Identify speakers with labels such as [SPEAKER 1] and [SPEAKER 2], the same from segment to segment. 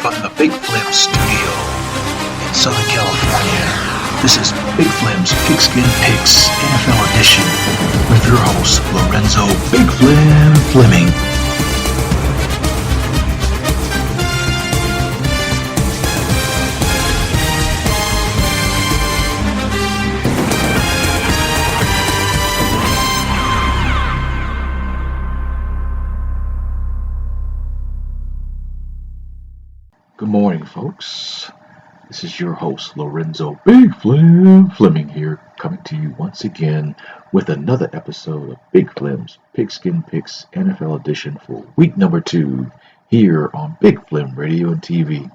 [SPEAKER 1] from the Big Flem studio in Southern California. This is Big Flem's Pigskin Picks NFL edition with your host, Lorenzo Big Flem Fleming. Good morning, folks. This is your host, Lorenzo Big Flem Fleming here, coming to you once again with another episode of Big Flem's Pigskin Picks NFL edition for week number 2 here on Big Flem Radio and TV.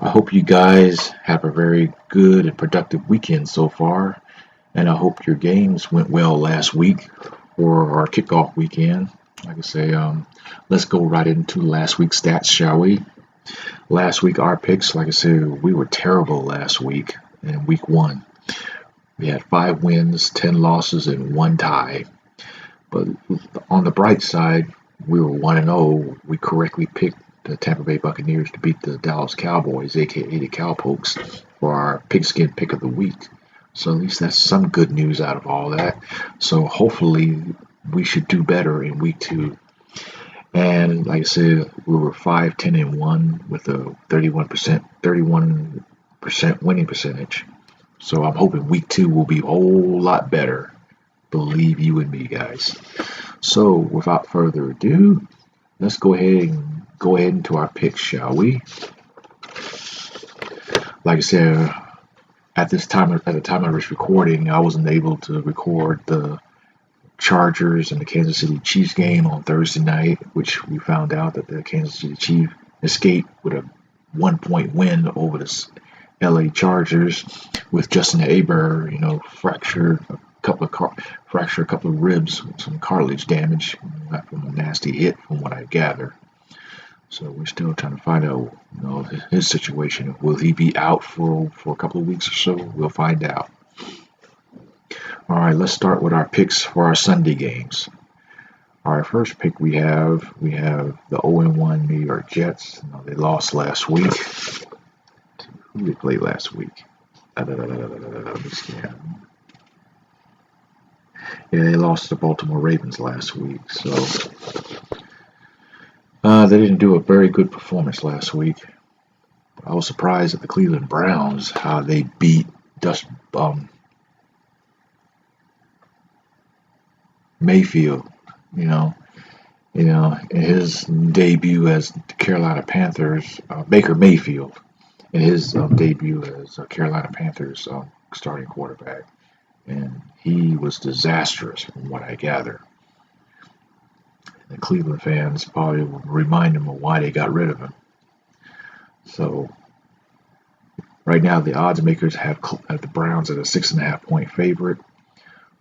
[SPEAKER 1] I hope you guys have a very good and productive weekend so far, and I hope your games went well last week for our kickoff weekend. Like I say, let's go right into last week's stats, shall we? Last week, our picks, like I said, we were terrible last week in week 1. We had 5 wins, 10 losses, and 1 tie. But on the bright side, we were 1-0. We correctly picked the Tampa Bay Buccaneers to beat the Dallas Cowboys, aka the Cowpokes, for our pigskin pick of the week. So at least that's some good news out of all that. So hopefully we should do better in week 2. And like I said, we were 5-10-1 with a 31% winning percentage. So I'm hoping week 2 will be a whole lot better. Believe you and me, guys. So without further ado, let's go ahead into our picks, shall we? Like I said, at the time of this recording, I wasn't able to record the Chargers and the Kansas City Chiefs game on Thursday night, which we found out that the Kansas City Chiefs escaped with a 1-point win over the LA Chargers, with Justin Herbert, fracture a couple of ribs, some cartilage damage from a nasty hit, from what I gather. So we're still trying to find out, his situation. Will he be out for a couple of weeks or so? We'll find out. All right, let's start with our picks for our Sunday games. Our first pick we have the 0-1 New York Jets. They lost last week. Who did they play last week? Yeah, they lost to the Baltimore Ravens last week. So they didn't do a very good performance last week. I was surprised at the Cleveland Browns, how they beat Mayfield, in his debut as the Carolina Panthers, Baker Mayfield, in his debut as Carolina Panthers starting quarterback, and he was disastrous from what I gather. The Cleveland fans probably will remind him of why they got rid of him. So right now the odds makers have the Browns at a 6.5-point favorite.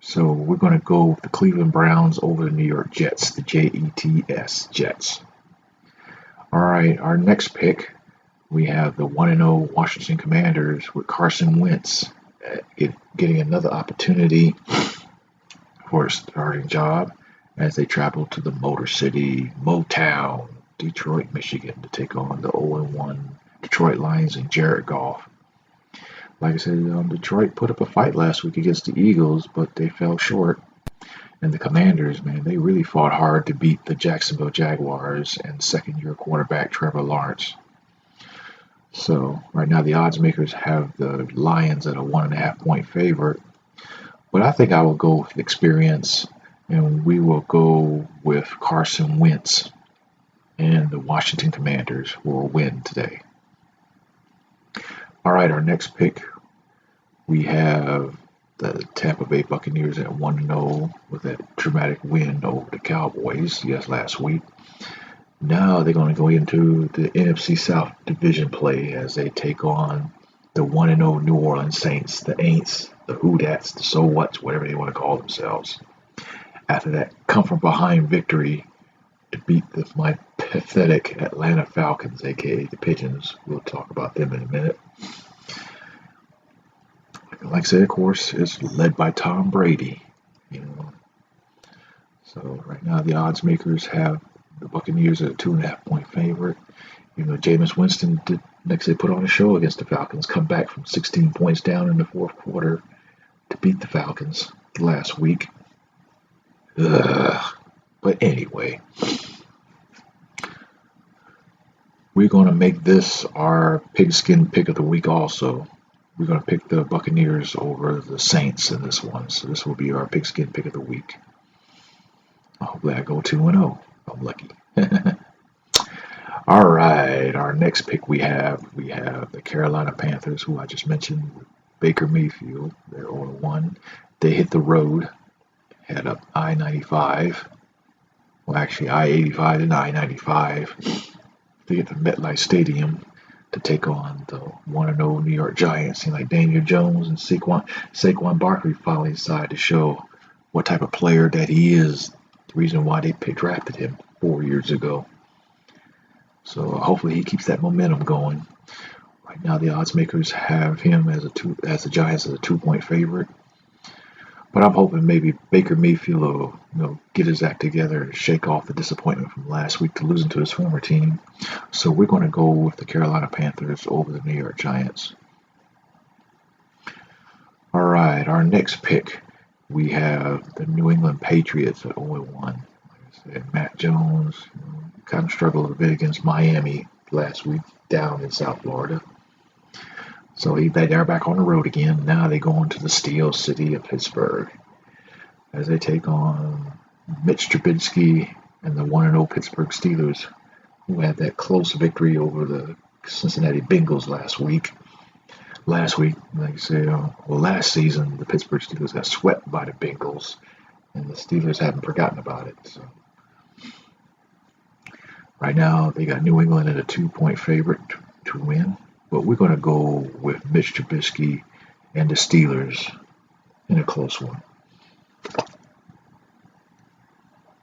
[SPEAKER 1] So we're going to go with the Cleveland Browns over the New York Jets, the Jets, Jets. All right, our next pick, we have the 1-0 Washington Commanders with Carson Wentz getting another opportunity for a starting job as they travel to the Motor City, Motown, Detroit, Michigan, to take on the 0-1 Detroit Lions and Jared Goff. Like I said, Detroit put up a fight last week against the Eagles, but they fell short. And the Commanders, man, they really fought hard to beat the Jacksonville Jaguars and second-year quarterback Trevor Lawrence. So right now the odds makers have the Lions at a 1.5-point favorite. But I think I will go with experience, and we will go with Carson Wentz and the Washington Commanders will win today. All right, our next pick, we have the Tampa Bay Buccaneers at 1-0 with that dramatic win over the Cowboys, last week. Now they're going to go into the NFC South division play as they take on the 1-0 New Orleans Saints, the Aints, the Who Dats, the So Whats, whatever they want to call themselves. After that come-from-behind victory to beat my pathetic Atlanta Falcons, aka the Pigeons. We'll talk about them in a minute. Like I said, of course, it's led by Tom Brady. So right now the odds makers have the Buccaneers at a 2.5-point favorite, Jameis Winston did next. They put on a show against the Falcons, come back from 16 points down in the fourth quarter to beat the Falcons last week. Ugh. But anyway, we're going to make this our pigskin pick of the week also. We're going to pick the Buccaneers over the Saints in this one. So this will be our pigskin pick of the week. Hopefully I go 2-0. I'm lucky. All right, our next pick we have the Carolina Panthers, who I just mentioned, Baker Mayfield. They're 0-1. They hit the road, head up I-95. Well, actually I-85 and I-95. They get to MetLife Stadium to take on the 1-0 New York Giants. Seems like Daniel Jones and Saquon Barkley finally decided to show what type of player that he is. The reason why they drafted him 4 years ago. So hopefully he keeps that momentum going. Right now the odds makers have him as the Giants as a 2-point favorite. But I'm hoping maybe Baker Mayfield will get his act together and shake off the disappointment from last week to losing to his former team. So we're going to go with the Carolina Panthers over the New York Giants. All right, our next pick, we have the New England Patriots at 0-1. Like I said, Matt Jones kind of struggled a bit against Miami last week down in South Florida. So they're back on the road again. Now they go into the Steel City of Pittsburgh as they take on Mitch Trubisky and the 1-0 Pittsburgh Steelers, who had that close victory over the Cincinnati Bengals last week. Last week, like I say, last season, the Pittsburgh Steelers got swept by the Bengals, and the Steelers haven't forgotten about it. So right now, they got New England at a 2-point favorite to win. But we're going to go with Mitch Trubisky and the Steelers in a close one.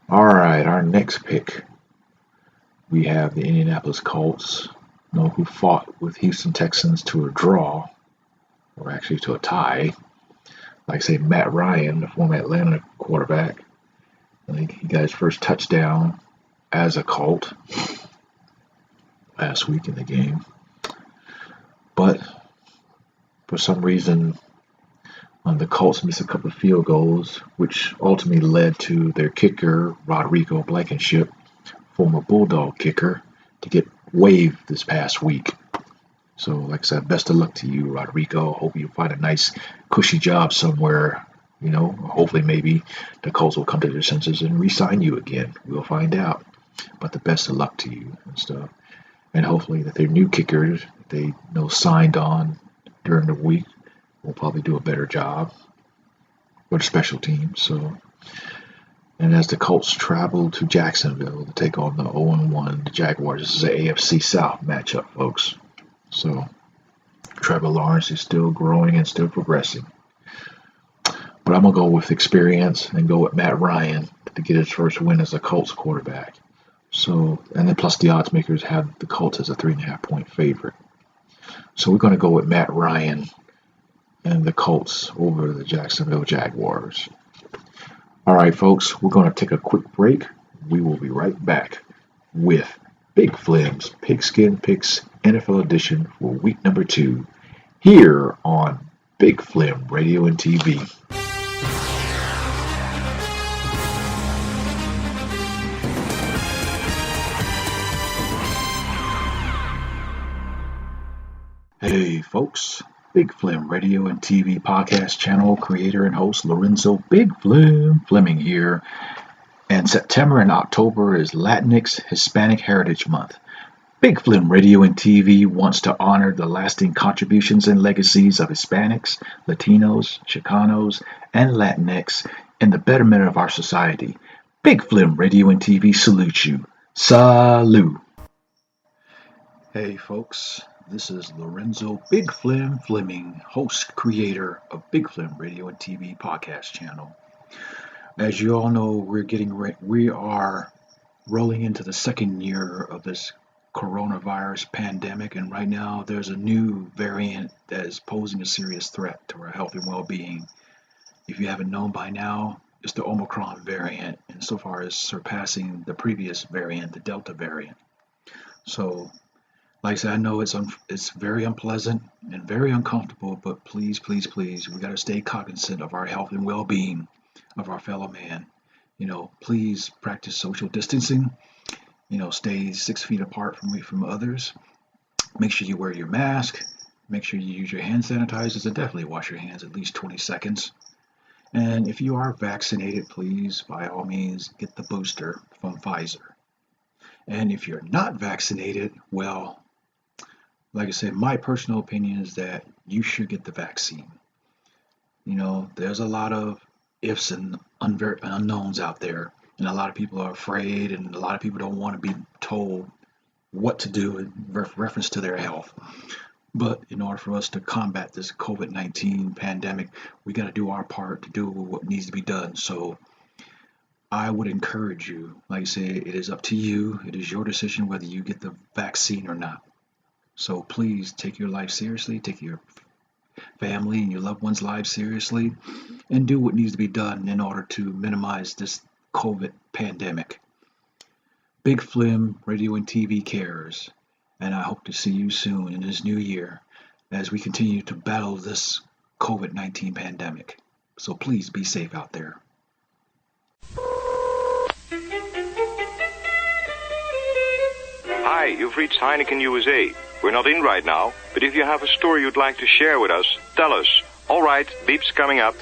[SPEAKER 1] All right, our next pick, we have the Indianapolis Colts, who fought with Houston Texans to a draw, or actually to a tie. Like I say, Matt Ryan, the former Atlanta quarterback, I think he got his first touchdown as a Colt last week in the game. But for some reason, the Colts missed a couple of field goals, which ultimately led to their kicker, Rodrigo Blankenship, former Bulldog kicker, to get waived this past week. So, like I said, best of luck to you, Rodrigo. Hope you find a nice, cushy job somewhere. Hopefully maybe the Colts will come to their senses and re-sign you again. We'll find out. But the best of luck to you and stuff. And hopefully that their new kickers they signed on during the week will probably do a better job for the special team. So, and as the Colts travel to Jacksonville to take on the 0-1 the Jaguars, this is an AFC South matchup, folks. So Trevor Lawrence is still growing and still progressing. But I'm going to go with experience and go with Matt Ryan to get his first win as a Colts quarterback. So, and then plus the odds makers have the Colts as a 3.5-point favorite. So we're going to go with Matt Ryan and the Colts over the Jacksonville Jaguars. All right, folks, we're going to take a quick break. We will be right back with Big Flem's Pigskin Picks NFL Edition for week number 2 here on Big Flem Radio and TV. Hey folks, Big Flem Radio and TV podcast channel creator and host Lorenzo Big Flem Fleming here. And September and October is Latinx Hispanic Heritage Month. Big Flem Radio and TV wants to honor the lasting contributions and legacies of Hispanics, Latinos, Chicanos, and Latinx in the betterment of our society. Big Flem Radio and TV salutes you. Salute. Hey folks, this is Lorenzo Big Flem Fleming, host, creator of Big Flem Radio and TV podcast channel. As you all know, we are rolling into the second year of this coronavirus pandemic, and right now there's a new variant that is posing a serious threat to our health and well-being. If you haven't known by now, it's the Omicron variant, and so far as surpassing the previous variant, the Delta variant. So
[SPEAKER 2] Like I said, I know it's very unpleasant and very uncomfortable, but please, please, please, we got to stay cognizant of our health and well-being of our fellow man. Please practice social distancing. Stay 6 feet apart from others. Make sure you wear your mask. Make sure you use your hand sanitizers and definitely wash your hands at least 20 seconds. And if you are vaccinated, please, by all means, get the booster from Pfizer. And if you're not vaccinated, well, like I said, my personal opinion is that you should get the vaccine. There's a lot of ifs and unknowns out there, and a lot of people are afraid, and a lot of people don't want to be told what to do in reference to their health. But in order for us to combat this COVID-19 pandemic, we got to do our part to do what needs to be done. So I would encourage you, like I say, it is up to you. It is your decision whether you get the vaccine or not. So please take your life seriously, take your family and your loved ones' lives seriously, and do what needs to be done in order to minimize this COVID pandemic. Big Flem Radio and TV cares, and I hope to see you soon in this new year as we continue to battle this COVID-19 pandemic. So please be safe out there.
[SPEAKER 3] Hi, you've reached Heineken USA. We're not in right now, but if you have a story you'd like to share with us, tell us. All right, beep's coming up.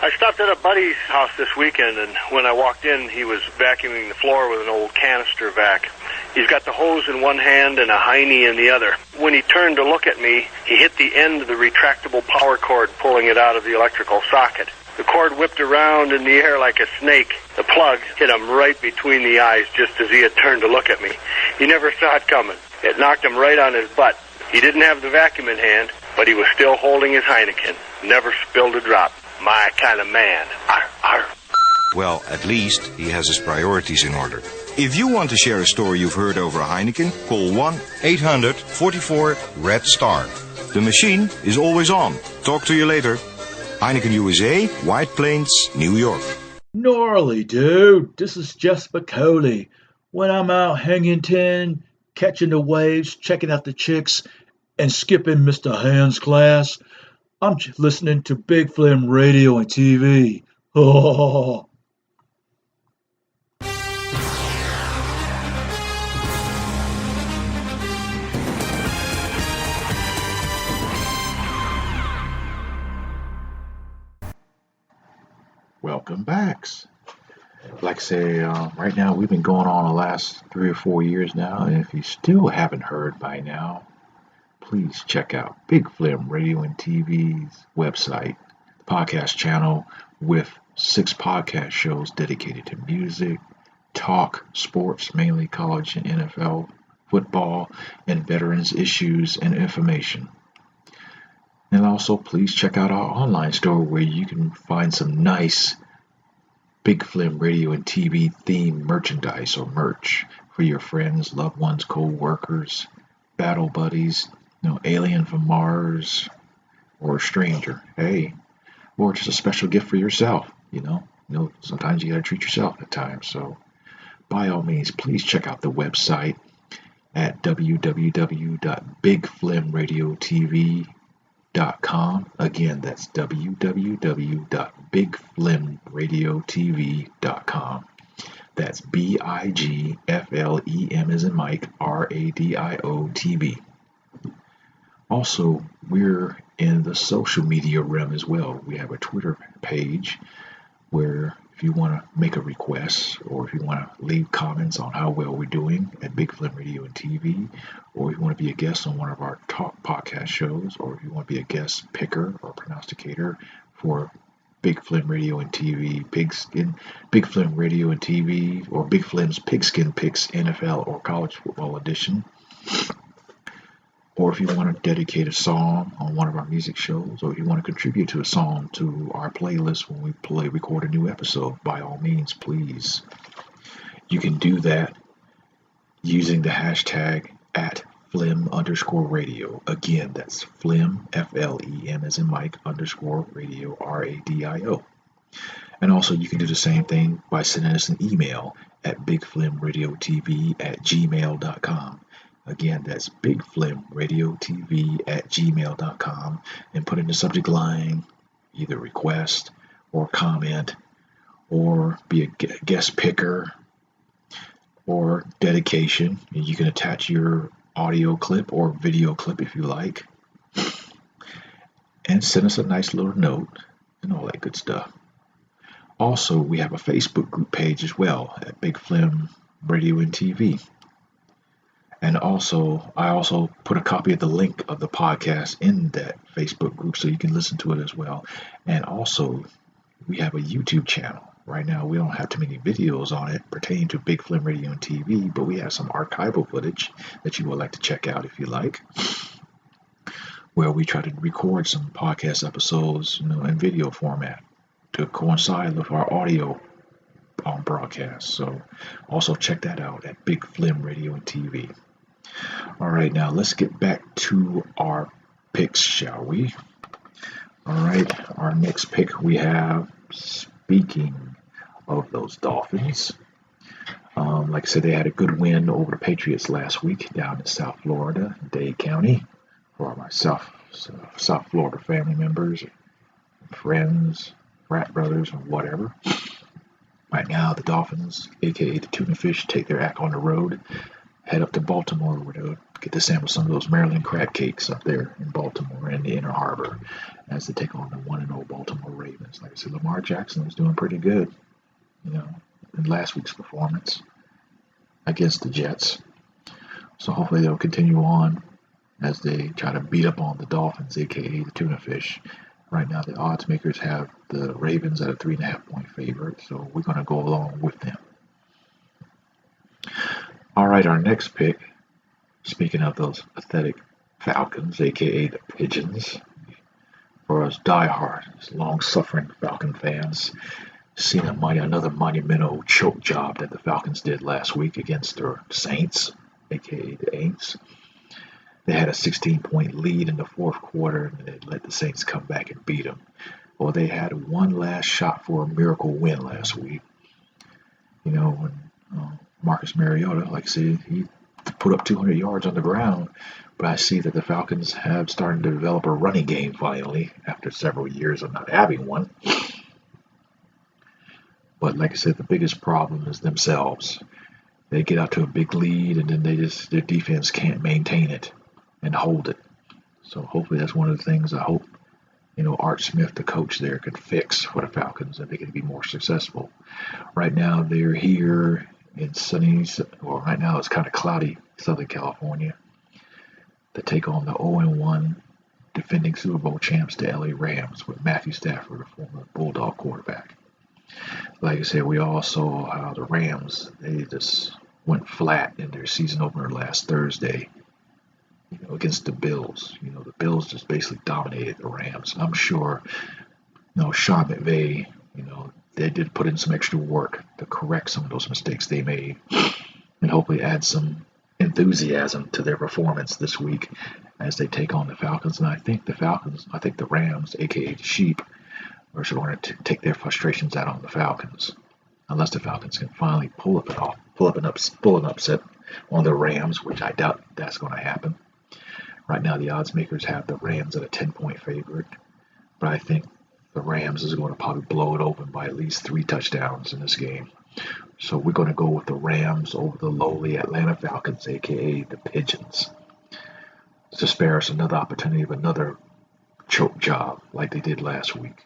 [SPEAKER 4] I stopped at a buddy's house this weekend, and when I walked in, he was vacuuming the floor with an old canister vac. He's got the hose in one hand and a hiney in the other. When he turned to look at me, he hit the end of the retractable power cord, pulling it out of the electrical socket. The cord whipped around in the air like a snake. The plug hit him right between the eyes just as he had turned to look at me. He never saw it coming. It knocked him right on his butt. He didn't have the vacuum in hand, but he was still holding his Heineken. Never spilled a drop. My kind of man. Arr, arr.
[SPEAKER 3] Well, at least he has his priorities in order. If you want to share a story you've heard over a Heineken, call 1-800-44-RED STAR. The machine is always on. Talk to you later. Heineken USA, White Plains, New York.
[SPEAKER 5] Gnarly, dude. This is Jeff Spicoli. When I'm out hanging tin, catching the waves, checking out the chicks, and skipping Mr. Hand's class, I'm listening to Big Flem Radio and TV. Oh.
[SPEAKER 1] Welcome back. Like I say, right now we've been going on the last 3 or 4 years now, and if you still haven't heard by now, please check out Big Flem Radio and TV's website, podcast channel with 6 podcast shows dedicated to music, talk, sports, mainly college and NFL, football, and veterans issues and information. And also, please check out our online store where you can find some nice Big Flem Radio and TV themed merchandise or merch for your friends, loved ones, co-workers, battle buddies, alien from Mars, or a stranger. Hey, or just a special gift for yourself. Sometimes you gotta treat yourself at times. So, by all means, please check out the website at www.bigflemradiotv.com. Again, that's www.bigflemradiotv.com. That's BIGFLEM as in Mike, RADIO TV. Also, we're in the social media realm as well. We have a Twitter page where if you want to make a request or if you want to leave comments on how well we're doing at Big Flem Radio and TV, or if you want to be a guest on one of our talk podcast shows, or if you want to be a guest picker or prognosticator for Big Flem Radio and TV, Pigskin, Big Flem Radio and TV, or Big Flem's Pigskin Picks NFL or College Football Edition, or if you want to dedicate a song on one of our music shows, or if you want to contribute to a song to our playlist when we record a new episode, by all means, please. You can do that using the hashtag @Flem_radio. Again, that's Flem, FLEM as in Mike, _radio, RADIO. And also you can do the same thing by sending us an email at bigflemradiotv@gmail.com. Again, that's bigflemradiotv@gmail.com, and put in the subject line either request or comment, or be a guest picker or dedication. And you can attach your audio clip or video clip if you like, and send us a nice little note and all that good stuff. Also, we have a Facebook group page as well at Big Flem Radio and TV. And also, I also put a copy of the link of the podcast in that Facebook group so you can listen to it as well. And also, we have a YouTube channel. Right now, we don't have too many videos on it pertaining to Big Flem Radio and TV, but we have some archival footage that you would like to check out if you like, where we try to record some podcast episodes, in video format to coincide with our audio broadcast. So also check that out at Big Flem Radio and TV. All right, now let's get back to our picks, shall we? All right, our next pick we have, speaking of those Dolphins, like I said, they had a good win over the Patriots last week down in South Florida, Dade County, for my South Florida family members, friends, frat brothers, or whatever. Right now, the Dolphins, aka the Tuna Fish, take their act on the road, head up to Baltimore, where they'll get to sample some of those Maryland crab cakes up there in Baltimore and the Inner Harbor, as they take on the 1-0 Baltimore Ravens. Like I said, Lamar Jackson was doing pretty good, in last week's performance against the Jets. So hopefully they'll continue on as they try to beat up on the Dolphins, aka the Tuna Fish. Right now, the odds makers have the Ravens at a 3.5-point favorite, so we're going to go along with them. All right, our next pick, speaking of those pathetic Falcons, aka the Pigeons, for us diehard, long-suffering Falcon fans, seen another monumental choke job that the Falcons did last week against their Saints, aka the Aints. They had a 16-point lead in the fourth quarter, and they let the Saints come back and beat them. Well, they had one last shot for a miracle win last week. When Marcus Mariota, like I said, he put up 200 yards on the ground, but I see that the Falcons have started to develop a running game finally after several years of not having one. But like I said, the biggest problem is themselves. They get out to a big lead, and then their defense can't maintain it and hold it. So hopefully that's one of the things I hope, Art Smith, the coach there, could fix for the Falcons, and they can be more successful. Right now they're here in right now it's kind of cloudy Southern California, to take on the 0-1 defending Super Bowl champs, the LA Rams, with Matthew Stafford, a former Bulldog quarterback. Like I said, we all saw how the Rams, they just went flat in their season opener last Thursday, against the Bills. The Bills just basically dominated the Rams. I'm sure, Sean McVay, they did put in some extra work to correct some of those mistakes they made, and hopefully add some enthusiasm to their performance this week as they take on the Falcons. And I think the Rams, aka the Sheep, are going to take their frustrations out on the Falcons, unless the Falcons can finally pull an upset on the Rams, which I doubt that's going to happen. Right now, the odds makers have the Rams at a 10-point favorite, but I think the Rams is going to probably blow it open by at least 3 touchdowns in this game. So we're going to go with the Rams over the lowly Atlanta Falcons, aka the Pigeons, to spare us another opportunity of another choke job like they did last week.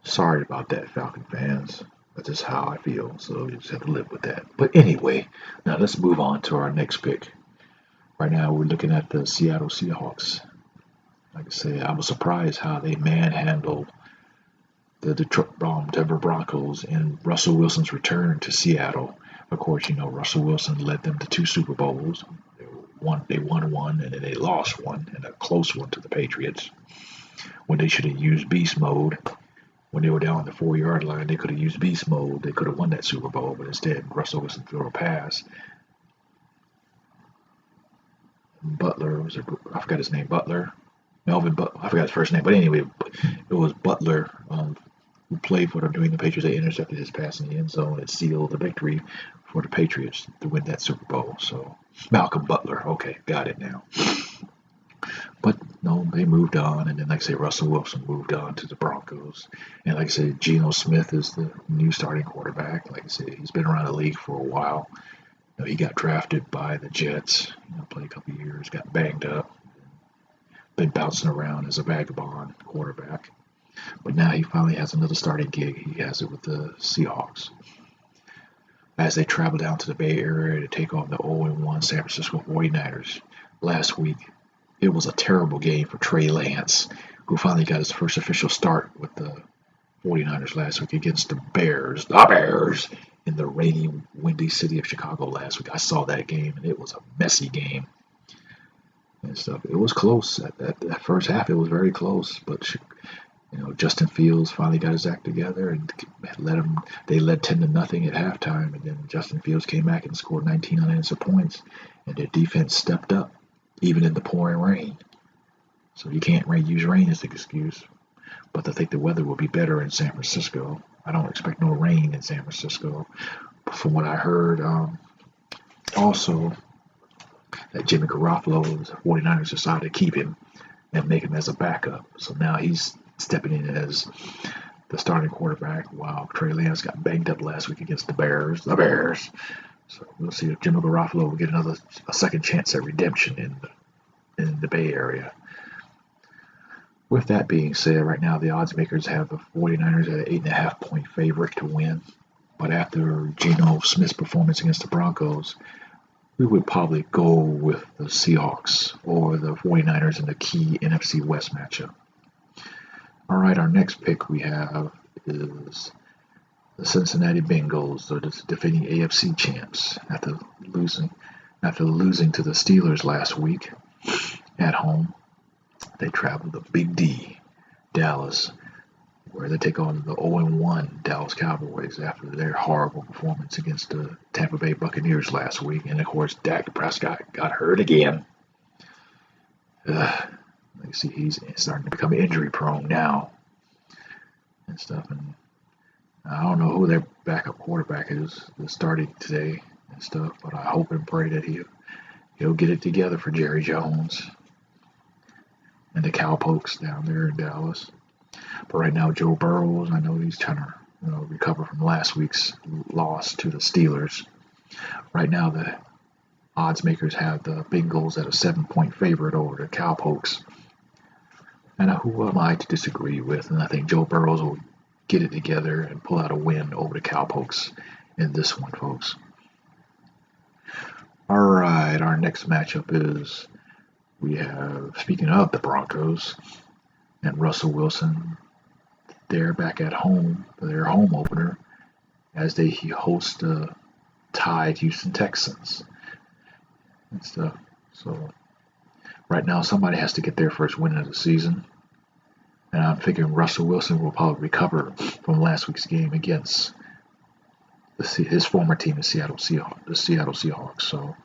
[SPEAKER 1] Sorry about that, Falcon fans. That's just how I feel, so you just have to live with that. But anyway, now let's move on to our next pick. Right now, we're looking at the Seattle Seahawks. Like I say, I was surprised how they manhandled the Denver Broncos in Russell Wilson's return to Seattle. Of course, Russell Wilson led them to 2 Super Bowls. They won one, and then they lost one, and a close one to the Patriots, when they should have used beast mode. When they were down on the 4-yard line, they could have used beast mode. They could have won that Super Bowl, but instead, Russell Wilson threw a pass. Butler, I forgot his name, Melvin Butler, I forgot his first name, but anyway, it was Butler who played for the New England Patriots. They intercepted his pass in the end zone. It sealed the victory for the Patriots to win that Super Bowl. So Malcolm Butler. Okay, got it now. But no, they moved on, and then like I say, Russell Wilson moved on to the Broncos, and like I say, Geno Smith is the new starting quarterback. Like I say, he's been around the league for a while. You know, he got drafted by the Jets. You know, played a couple of years, got banged up, been bouncing around as a vagabond quarterback. But now he finally has another starting gig. He has it with the Seahawks. As they travel down to the Bay Area to take on the 0-1 San Francisco 49ers last week, it was a terrible game for Trey Lance, who finally got his first official start with the 49ers last week against the Bears. The Bears! In the rainy, windy city of Chicago last week. I saw that game, and it was a messy game and stuff. It was close. At that first half, it was very close, but you know, Justin Fields finally got his act together and they led 10-0 at halftime, and then Justin Fields came back and scored 19 unanswered points, and their defense stepped up, even in the pouring rain. So you can't use rain as an excuse. But I think the weather will be better in San Francisco. I don't expect no rain in San Francisco. But from what I heard, also, that Jimmy Garoppolo, the 49ers decided to keep him and make him as a backup. So now he's stepping in as the starting quarterback while Trey Lance got banged up last week against the Bears. The Bears. So we'll see if Jimmy Garoppolo will get a second chance at redemption in the Bay Area. With that being said, right now the odds makers have the 49ers at an 8.5 point favorite to win. But after Geno Smith's performance against the Broncos, we would probably go with the Seahawks or the 49ers in the key NFC West matchup. All right, our next pick we have is the Cincinnati Bengals, the defending AFC champs, after losing to the Steelers last week at home. They travel to Big D, Dallas, where they take on the 0-1 Dallas Cowboys after their horrible performance against the Tampa Bay Buccaneers last week. And of course, Dak Prescott got hurt again. You see, he's starting to become injury prone now and stuff. And I don't know who their backup quarterback is that's starting today and stuff, but I hope and pray that he'll get it together for Jerry Jones and the Cowpokes down there in Dallas. But right now, Joe Burrow, I know he's trying to recover from last week's loss to the Steelers. Right now, the odds makers have the Bengals at a 7-point favorite over the Cowpokes. And who am I to disagree with? And I think Joe Burrow will get it together and pull out a win over the Cowpokes in this one, folks. All right, our next matchup is we have, speaking of the Broncos and Russell Wilson, they're back at home for their home opener as they host the tied Houston Texans and stuff. So right now, somebody has to get their first win of the season. And I'm figuring Russell Wilson will probably recover from last week's game against his former team, the Seattle Seahawks. So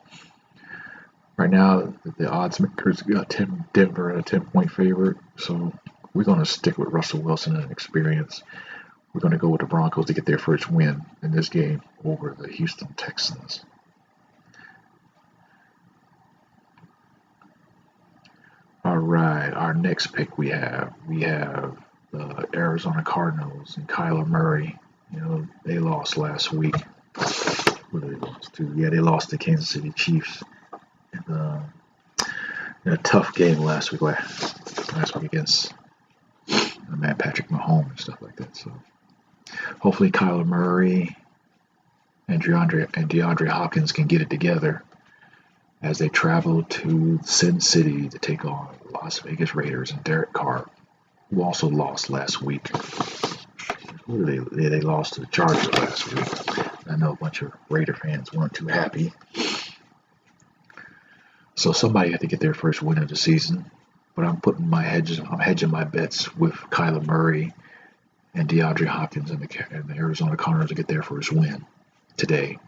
[SPEAKER 1] right now, the odds makers got Denver at a 10-point favorite. So we're going to stick with Russell Wilson and experience. We're going to go with the Broncos to get their first win in this game over the Houston Texans. All right, our next pick we have the Arizona Cardinals and Kyler Murray. They lost last week. Who they lost to? Yeah, they lost to Kansas City Chiefs in a tough game last week against Patrick Mahomes and stuff like that. So hopefully Kyler Murray and DeAndre Hopkins can get it together as they travel to Sin City to take on Las Vegas Raiders and Derek Carr, who also lost last week. They lost to the Chargers last week. I know a bunch of Raider fans weren't too happy. So somebody had to get their first win of the season. But I'm hedging my bets with Kyler Murray and DeAndre Hopkins and the Arizona Cardinals to get their first win today,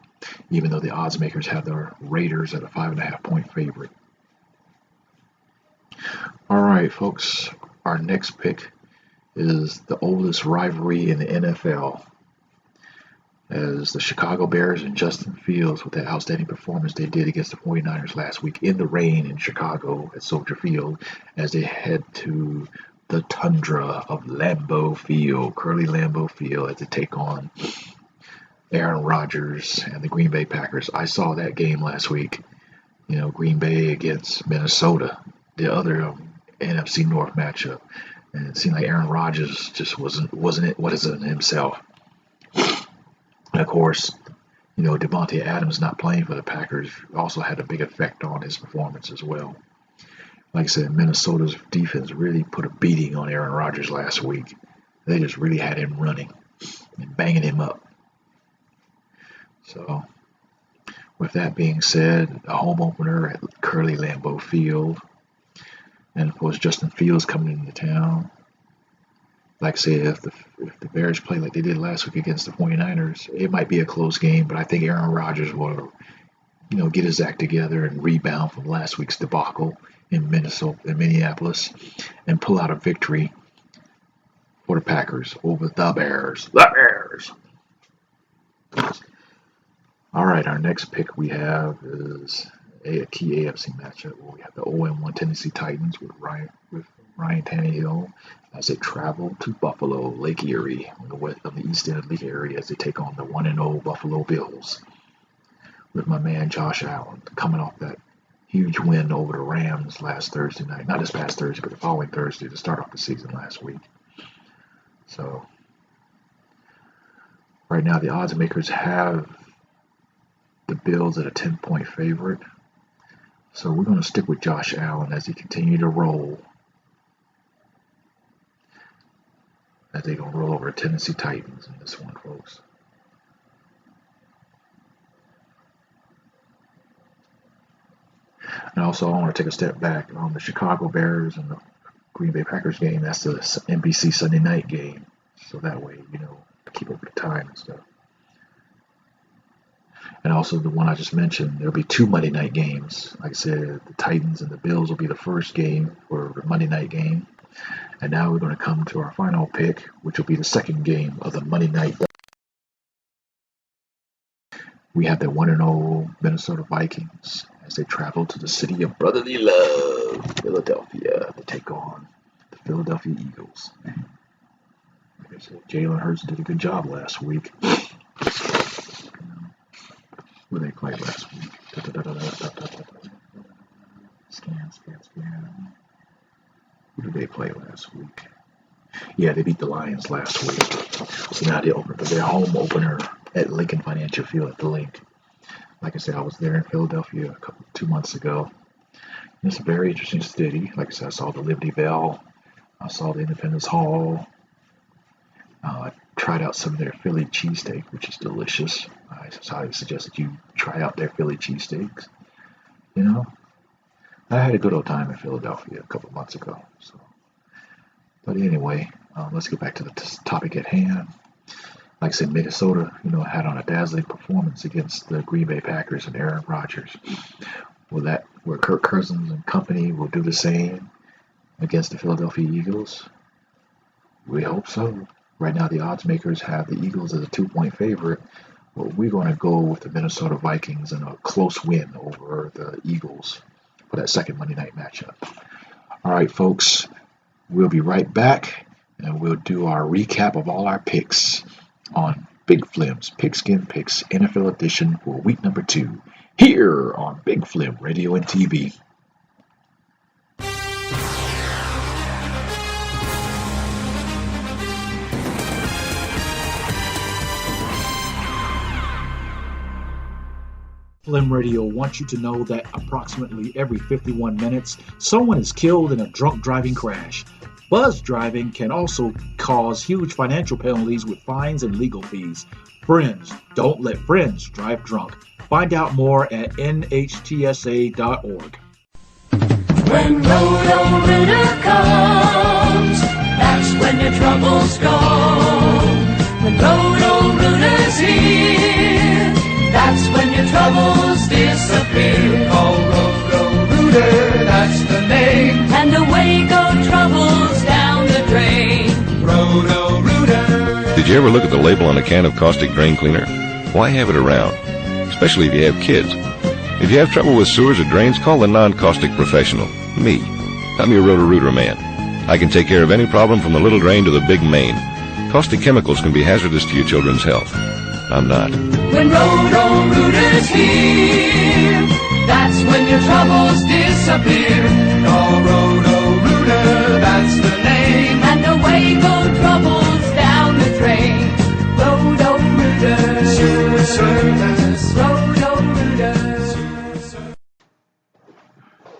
[SPEAKER 1] even though the odds makers have the Raiders at a 5.5-point favorite. All right, folks, our next pick is the oldest rivalry in the NFL, as the Chicago Bears and Justin Fields, with that outstanding performance they did against the 49ers last week in the rain in Chicago at Soldier Field, as they head to the tundra of Lambeau Field, Curly Lambeau Field, as they take on Aaron Rodgers and the Green Bay Packers. I saw that game last week. Green Bay against Minnesota, the other NFC North matchup, and it seemed like Aaron Rodgers just wasn't himself. And of course, Devontae Adams not playing for the Packers also had a big effect on his performance as well. Like I said, Minnesota's defense really put a beating on Aaron Rodgers last week. They just really had him running and banging him up. So, with that being said, a home opener at Curly Lambeau Field. And of course, Justin Fields coming into town. Like I said, if the Bears play like they did last week against the 49ers, it might be a close game, but I think Aaron Rodgers will, get his act together and rebound from last week's debacle in Minneapolis, and pull out a victory for the Packers over the Bears. The Bears! All right, our next pick we have is a key AFC matchup where we have the 0-1 Tennessee Titans with Ryan Tannehill as they travel to Buffalo, Lake Erie, on the east end of Lake Erie, as they take on the 1-0 Buffalo Bills, with my man Josh Allen coming off that huge win over the Rams last Thursday night. Not this past Thursday, but the following Thursday to start off the season last week. So, right now the odds makers have the Bills at a 10-point favorite. So we're going to stick with Josh Allen as he continues to roll. As they're going to roll over the Tennessee Titans in this one, folks. And also, I want to take a step back on the Chicago Bears and the Green Bay Packers game. That's the NBC Sunday night game. So that way, keep up with the time and stuff. And also the one I just mentioned, there'll be 2 Monday night games. Like I said, the Titans and the Bills will be the first game for the Monday night game. And now we're going to come to our final pick, which will be the second game of the Monday night. We have the 1-0 Minnesota Vikings as they travel to the city of brotherly love, Philadelphia, to take on the Philadelphia Eagles. Like I said, Jalen Hurts did a good job last week. Who they played last week? Scan. Who did they play last week? Yeah, they beat the Lions last week. So now they open their home opener at Lincoln Financial Field at the Link. Like I said, I was there in Philadelphia 2 months ago. And it's a very interesting city. Like I said, I saw the Liberty Bell. I saw the Independence Hall. I tried out some of their Philly cheesesteak, which is delicious. I highly suggest that you try out their Philly cheesesteaks. I had a good old time in Philadelphia a couple of months ago. But anyway, let's get back to the topic at hand. Like I said, Minnesota, had on a dazzling performance against the Green Bay Packers and Aaron Rodgers. Where Kirk Cousins and company will do the same against the Philadelphia Eagles? We hope so. Right now, the odds makers have the Eagles as a 2-point favorite, but we're going to go with the Minnesota Vikings in a close win over the Eagles for that second Monday night matchup. All right, folks, we'll be right back, and we'll do our recap of all our picks on Big Flem's Pigskin Picks NFL Edition for week number 2, here on Big Flem Radio and TV.
[SPEAKER 5] Flem Radio wants you to know that approximately every 51 minutes, someone is killed in a drunk driving crash. Buzz driving can also cause huge financial penalties with fines and legal fees. Friends, don't let friends drive drunk. Find out more at nhtsa.org.
[SPEAKER 6] When Roto-Rooter comes, that's when your troubles go. When Roto-Rooter's here, that's when your troubles disappear. Call Roto-Rooter, that's the name. And away go troubles down the drain.
[SPEAKER 7] you ever look at the label on a can of caustic drain cleaner? Why have it around? Especially if you have kids. If you have trouble with sewers or drains, call the non-caustic professional, me. I'm your Roto-Rooter man. I can take care of any problem from the little drain to the big main. Caustic chemicals can be hazardous to your children's health. I'm not.
[SPEAKER 6] When Roto-Rooter's here, that's when your troubles disappear. Call Roto-Rooter, that's the name. And away go troubles down the drain. Roto-Rooter. Sewer service. Roto-Rooter.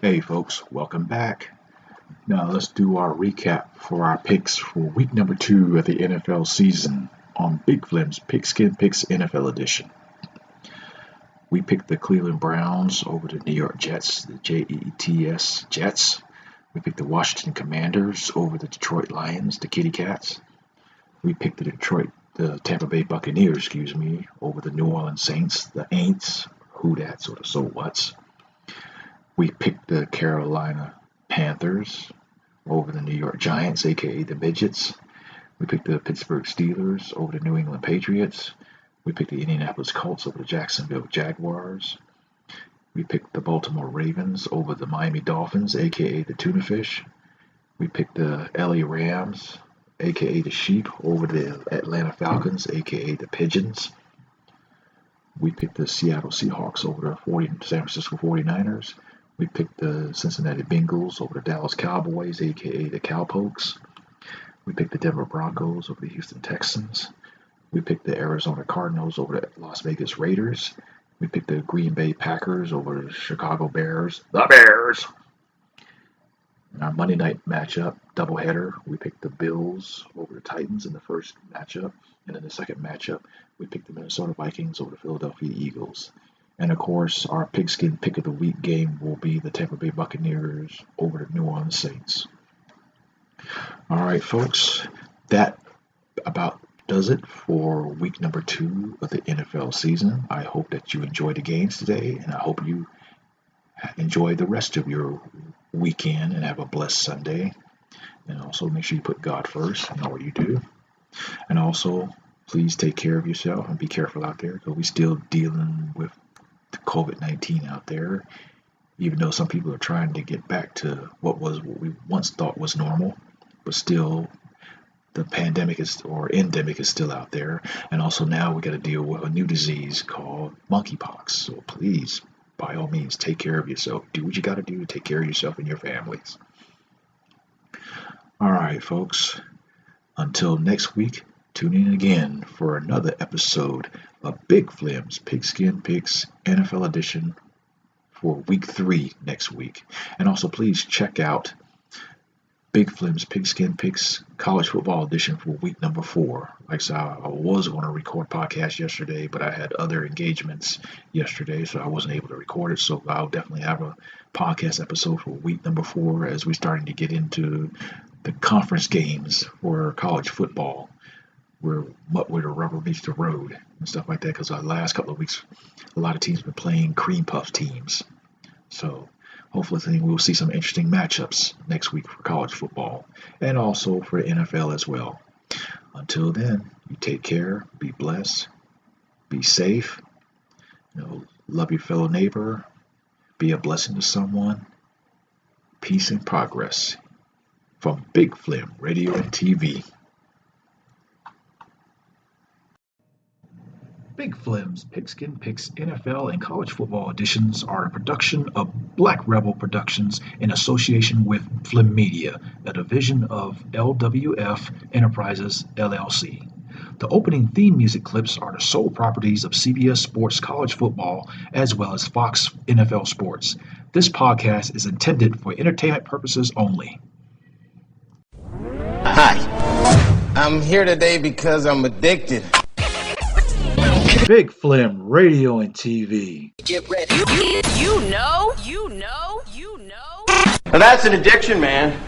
[SPEAKER 1] Hey folks, welcome back. Now let's do our recap for our picks for week number 2 of the NFL season on Big Flem's Pigskin Picks NFL edition. We picked the Cleveland Browns over the New York Jets, the Jets, Jets. We picked the Washington Commanders over the Detroit Lions, the Kitty Cats. We picked the Tampa Bay Buccaneers, over the New Orleans Saints, the Aints, who that's, or the so whats. We picked the Carolina Panthers over the New York Giants, aka the Midgets. We picked the Pittsburgh Steelers over the New England Patriots. We picked the Indianapolis Colts over the Jacksonville Jaguars. We picked the Baltimore Ravens over the Miami Dolphins, aka the Tuna Fish. We picked the LA Rams, aka the Sheep, over the Atlanta Falcons, aka the Pigeons. We picked the Seattle Seahawks over the San Francisco 49ers. We picked the Cincinnati Bengals over the Dallas Cowboys, aka the Cowpokes. We picked the Denver Broncos over the Houston Texans. We picked the Arizona Cardinals over the Las Vegas Raiders. We picked the Green Bay Packers over the Chicago Bears. The Bears! In our Monday night matchup, doubleheader, we picked the Bills over the Titans in the first matchup. And in the second matchup, we picked the Minnesota Vikings over the Philadelphia Eagles. And of course, our Pigskin Pick of the Week game will be the Tampa Bay Buccaneers over the New Orleans Saints. All right, folks, that about does it for week number 2 of the NFL season. I hope that you enjoyed the games today, and I hope you enjoy the rest of your weekend and have a blessed Sunday. And also make sure you put God first in all you do. And also, please take care of yourself and be careful out there, because we're still dealing with COVID-19 out there, even though some people are trying to get back to what we once thought was normal, but still the pandemic endemic is still out there. And also now we got to deal with a new disease called monkeypox. So please, by all means, take care of yourself. Do what you got to do to take care of yourself and your families. All right, folks, until next week, tune in again for another episode of Big Flem's Pigskin Picks NFL edition for week 3 next week. And also please check out Big Flem's Pigskin Picks College Football Edition for week number 4. Like I said, I was going to record a podcast yesterday, but I had other engagements yesterday, so I wasn't able to record it. So I'll definitely have a podcast episode for week number 4 as we're starting to get into the conference games for college football, where the rubber meets the road and stuff like that. Because the last couple of weeks, a lot of teams have been playing cream puff teams. So hopefully we'll see some interesting matchups next week for college football and also for NFL as well. Until then, you take care, be blessed, be safe, love your fellow neighbor, be a blessing to someone. Peace and progress. From Big Flem Radio and TV.
[SPEAKER 2] Big Flem's Pigskin Picks NFL and College Football editions are a production of Black Rebel Productions in association with Flem Media, a division of LWF Enterprises, LLC. The opening theme music clips are the sole properties of CBS Sports College Football as well as Fox NFL Sports. This podcast is intended for entertainment purposes only.
[SPEAKER 8] Hi, I'm here today because I'm addicted.
[SPEAKER 5] Big Flem Radio and TV.
[SPEAKER 8] Get ready.
[SPEAKER 6] You know.
[SPEAKER 8] Now that's an addiction, man.